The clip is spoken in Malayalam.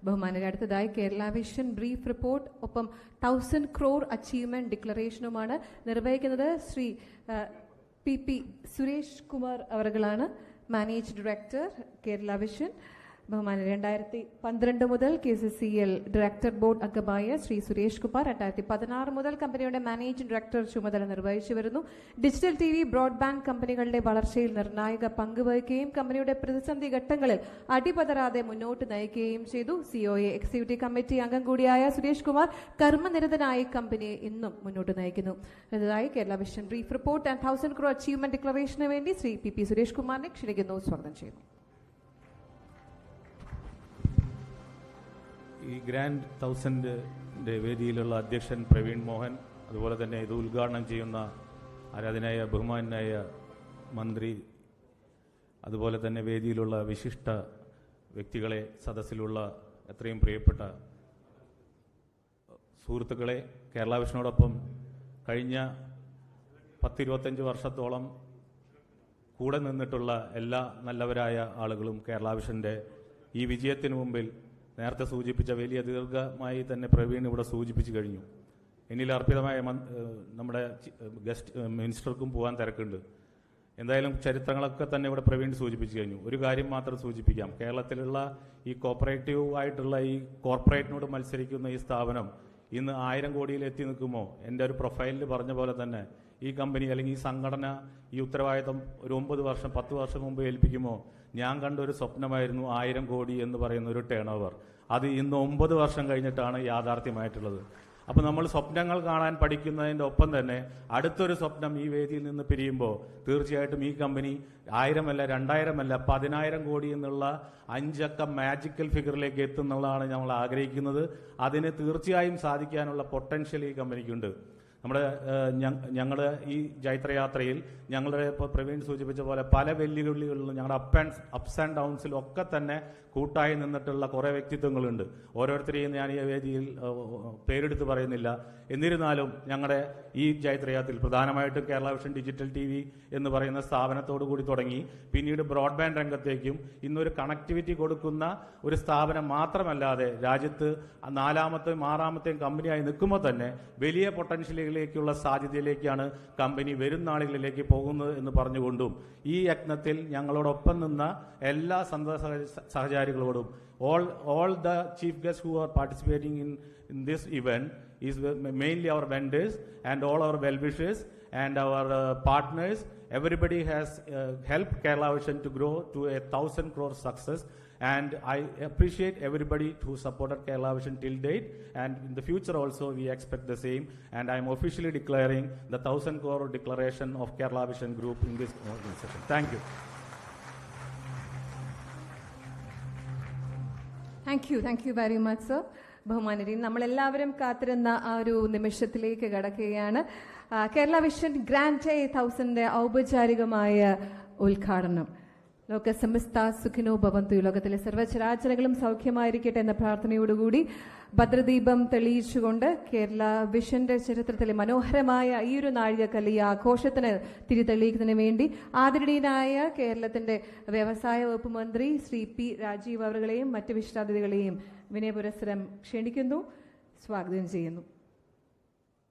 ബഹുമാനരെ, അടുത്തതായി കേരള വിഷൻ ബ്രീഫ് റിപ്പോർട്ട് ഒപ്പം 1000 crore അച്ചീവ്മെന്റ് ഡിക്ലറേഷനുമാണ് നിർവഹിക്കുന്നത്. ശ്രീ പി സുരേഷ് കുമാർ അവர்களാണ് മാനേജ് ഡയറക്ടർ കേരള വിഷൻ. ബഹുമാനരെ, 2012 മുതൽ KCCL ഡയറക്ടർ ബോർഡ് അംഗമായ ശ്രീ സുരേഷ് കുമാർ 2016 മുതൽ കമ്പനിയുടെ മാനേജിംഗ് ഡയറക്ടർ ചുമതല നിർവഹിച്ചു വരുന്നു. ഡിജിറ്റൽ TV, ബ്രോഡ്ബാൻഡ് കമ്പനികളുടെ വളർച്ചയിൽ നിർണായക പങ്കുവഹിക്കുകയും കമ്പനിയുടെ പ്രതിസന്ധി ഘട്ടങ്ങളിൽ അടിപതരാതെ മുന്നോട്ട് നയിക്കുകയും ചെയ്തു. COA എക്സിക്യൂട്ടീവ് കമ്മിറ്റി അംഗം കൂടിയായ സുരേഷ് കുമാർ കർമ്മനിരതനായി കമ്പനിയെ ഇന്നും മുന്നോട്ട് നയിക്കുന്നു. അടുത്തതായി Kerala vision brief report and 1000 crore achievement declaration വേണ്ടി ശ്രീ പി സുരേഷ് കുമാറിനെ ക്ഷണിക്കുന്നു. സ്വാഗതം ചെയ്യുന്നു. ഈ ഗ്രാൻഡ് 1000ന്റെ വേദിയിലുള്ള അധ്യക്ഷൻ പ്രവീൺ മോഹൻ, അതുപോലെ തന്നെ ഇത് ഉദ്ഘാടനം ചെയ്യുന്ന ആരാധനായ ബഹുമാനായ മന്ത്രി, അതുപോലെ തന്നെ വേദിയിലുള്ള വിശിഷ്ട വ്യക്തികളെ, സദസ്സിലുള്ള എത്രയും പ്രിയപ്പെട്ട സുഹൃത്തുക്കളെ, കേരള വിഷനോടൊപ്പം കഴിഞ്ഞ 10-25 വർഷത്തോളം കൂടെ നിന്നിട്ടുള്ള എല്ലാ നല്ലവരായ ആളുകളും കേരള വിഷന്റെ ഈ വിജയത്തിനു മുമ്പിൽ നേരത്തെ സൂചിപ്പിച്ച വലിയ ദീർഘമായി തന്നെ പ്രവീൺ ഇവിടെ സൂചിപ്പിച്ചു കഴിഞ്ഞു. എന്നിൽ അർപ്പിതമായ നമ്മുടെ ഗസ്റ്റ് മിനിസ്റ്റർക്കും പോകാൻ തിരക്കുണ്ട്. എന്തായാലും ചരിത്രങ്ങളൊക്കെ തന്നെ ഇവിടെ പ്രവീൺ സൂചിപ്പിച്ചു കഴിഞ്ഞു. ഒരു കാര്യം മാത്രം സൂചിപ്പിക്കാം. കേരളത്തിലുള്ള ഈ കോപ്പറേറ്റീവ് ആയിട്ടുള്ള ഈ കോർപ്പറേറ്റിനോട് മത്സരിക്കുന്ന ഈ സ്ഥാപനം ഇന്ന് 1000 കോടിയിൽ എത്തി നിൽക്കുമോ? എൻ്റെ ഒരു പ്രൊഫൈലിൽ പറഞ്ഞ പോലെ തന്നെ ഈ കമ്പനി അല്ലെങ്കിൽ ഈ സംഘടന ഈ ഉത്തരവാദിത്തം ഒരു 9 വർഷം 10 വർഷം മുമ്പ് ഏൽപ്പിക്കുമോ? ഞാൻ കണ്ട ഒരു സ്വപ്നമായിരുന്നു 1000 കോടി എന്ന് പറയുന്ന ഒരു ടേൺ ഓവർ. അത് ഇന്ന് 9 വർഷം കഴിഞ്ഞിട്ടാണ് യാഥാർത്ഥ്യമായിട്ടുള്ളത്. അപ്പോൾ നമ്മൾ സ്വപ്നങ്ങൾ കാണാൻ പഠിക്കുന്നതിൻ്റെ ഒപ്പം തന്നെ അടുത്തൊരു സ്വപ്നം ഈ വേദിയിൽ നിന്ന് പിരിയുമ്പോൾ തീർച്ചയായിട്ടും ഈ കമ്പനി 1000 അല്ല 2000 അല്ല 10,000 കോടി എന്നുള്ള 5 അക്ക മാജിക്കൽ ഫിഗറിലേക്ക് എത്തുന്നുള്ളതാണ് നമ്മൾ ആഗ്രഹിക്കുന്നത്. അതിന് തീർച്ചയായും സാധിക്കാനുള്ള പൊട്ടൻഷ്യൽ ഈ കമ്പനിക്കുണ്ട്. ഞങ്ങളുടെ ഈ ജൈത്രയാത്രയിൽ ഞങ്ങളുടെ ഇപ്പോൾ പ്രവീൺ സൂചിപ്പിച്ച പോലെ പല വെല്ലുവിളികളിലും ഞങ്ങളുടെ അപ്സ് ആൻഡ് ഡൗൺസിലും ഒക്കെ തന്നെ കൂട്ടായി നിന്നിട്ടുള്ള കുറേ വ്യക്തിത്വങ്ങളുണ്ട്. ഓരോരുത്തരെയും ഞാൻ ഈ വേദിയിൽ പേരെടുത്ത് പറയുന്നില്ല. എന്നിരുന്നാലും ഞങ്ങളുടെ ഈ ജൈത്രയാത്രയിൽ പ്രധാനമായിട്ടും കേരള വിഷൻ ഡിജിറ്റൽ TV എന്ന് പറയുന്ന സ്ഥാപനത്തോടു കൂടി തുടങ്ങി പിന്നീട് ബ്രോഡ്ബാൻഡ് രംഗത്തേക്കും ഇന്നൊരു കണക്ടിവിറ്റി കൊടുക്കുന്ന ഒരു സ്ഥാപനം മാത്രമല്ലാതെ രാജ്യത്ത് 4ാമത്തെയും 6ാമത്തെയും കമ്പനിയായി നിൽക്കുമ്പോൾ തന്നെ വലിയ പൊട്ടൻഷ്യലുകളിലേക്കുള്ള സാധ്യതയിലേക്കാണ് കമ്പനി വരും നാളുകളിലേക്ക് പോകുന്നത് എന്ന് പറഞ്ഞുകൊണ്ടും ഈ യജ്ഞത്തിൽ ഞങ്ങളോടൊപ്പം നിന്ന എല്ലാ സഹചാരികളോടും all the chief guests who are participating in this event is mainly our vendors and all our well-wishers and our partners. Everybody has helped Kerala Vision to grow to a 1000 crore success, and I appreciate everybody who supported Kerala Vision till date, and in the future also we expect the same, and I am officially declaring the 1000 crore declaration of Kerala Vision Group in this organization. Thank you. Thank you very much, sir. ബഹുമാനരെ, നമ്മളെല്ലാവരും കാത്തിരുന്ന ആ ഒരു നിമിഷത്തിലേക്ക് കടക്കുകയാണ്. കേരള വിഷൻ ഗ്രാൻഡ് 1000ന്റെ ഔപചാരികമായ ഉദ്ഘാടനം. ലോക സമസ്ത സുഖിനോ ഭവന്തു, ലോകത്തിലെ സർവ്വചരാചരങ്ങളും സൗഖ്യമായിരിക്കട്ടെ എന്ന പ്രാർത്ഥനയോടുകൂടി ഭദ്രദീപം തെളിയിച്ചുകൊണ്ട് കേരള വിഷന്റെ ചരിത്രത്തിലെ മനോഹരമായ ഈ ഒരു നാഴികക്കല്ല്, ഈ ആഘോഷത്തിന് തിരിതെളിയിക്കുന്നതിന് വേണ്ടി ആദരണീയനായ കേരളത്തിന്റെ വ്യവസായ വകുപ്പ് മന്ത്രി ശ്രീ പി രാജീവ് അവരുകളെയും മറ്റ് വിശിഷ്ടാതിഥികളെയും വിനയപുരസ്സരം ക്ഷണിക്കുന്നു, സ്വാഗതം ചെയ്യുന്നു.